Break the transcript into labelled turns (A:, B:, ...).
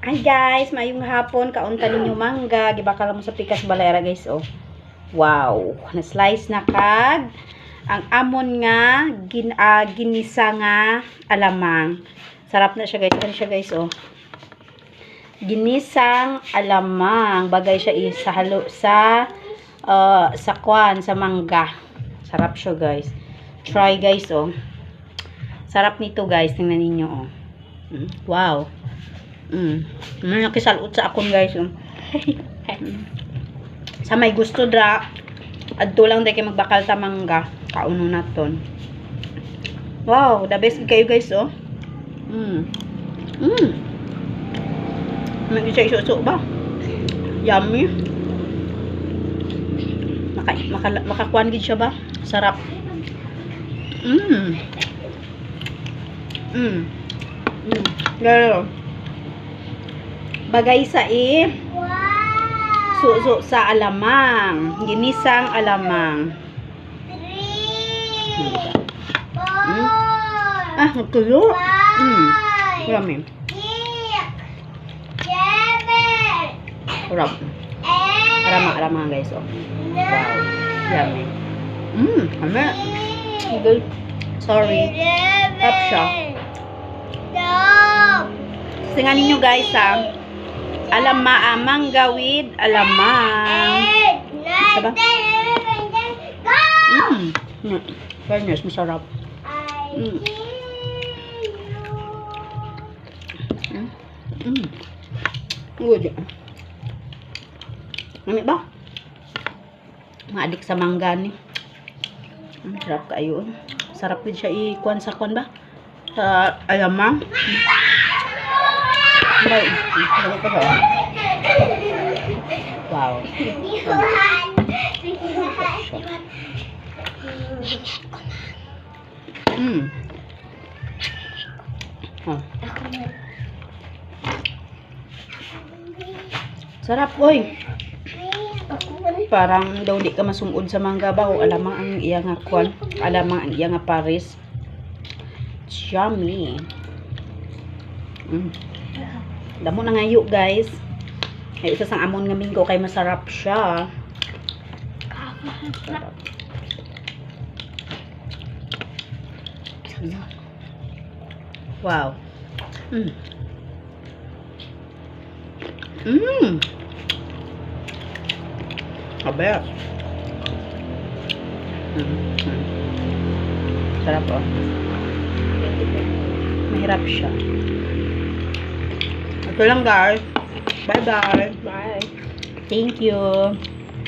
A: Hi guys, mayong hapon, kaunta ninyo mangga, gibakal mo sa pikas balera guys, oh. Wow, na-slice na kag ang amon nga ginisa nga alamang. Sarap na siya guys, ano siya guys, oh. Ginisang alamang, bagay siya sa halo sa kwan, sa mangga. Sarap siya guys. Try guys, oh. Sarap nito guys, tingnan ninyo, oh. Wow. May nakisalot sa akon guys. Sa may gusto dra, adto lang day kay magbakal ta mangga. Kauno naton. Wow, the best kayo guys, oh. May siya isusok ba? Yummy. Makakuan gid siya ba? Sarap. Lalo. Bagay sa suso sa alamang, ginisang alamang. 3, 4, magtulo. Yummy. 6, 7, 8, arama guys, oh. Wow, yummy. Hama. Good. Sorry. Up siya. Tingnan ninyo guys, ha. Mangga with alamang. Diba? Fairness, masarap. Good. Ano ba? Maadik sa mangga ni. Sarap kayo. Sarap din siya ikuan sa kwan ba? Sa alamang. Wow. Sarap, oy. Parang daw di ka masumud sa mangga ba o alamang ang iya nga kwan, alamang ang iya nga pares. Yummy. Damo na ngayo guys. Ay isa sang amon nga minggo kay masarap siya. Sarap. Wow. Abet. Sarap, oh. Mahirap siya. Ito lang guys. Bye bye. Bye. Thank you.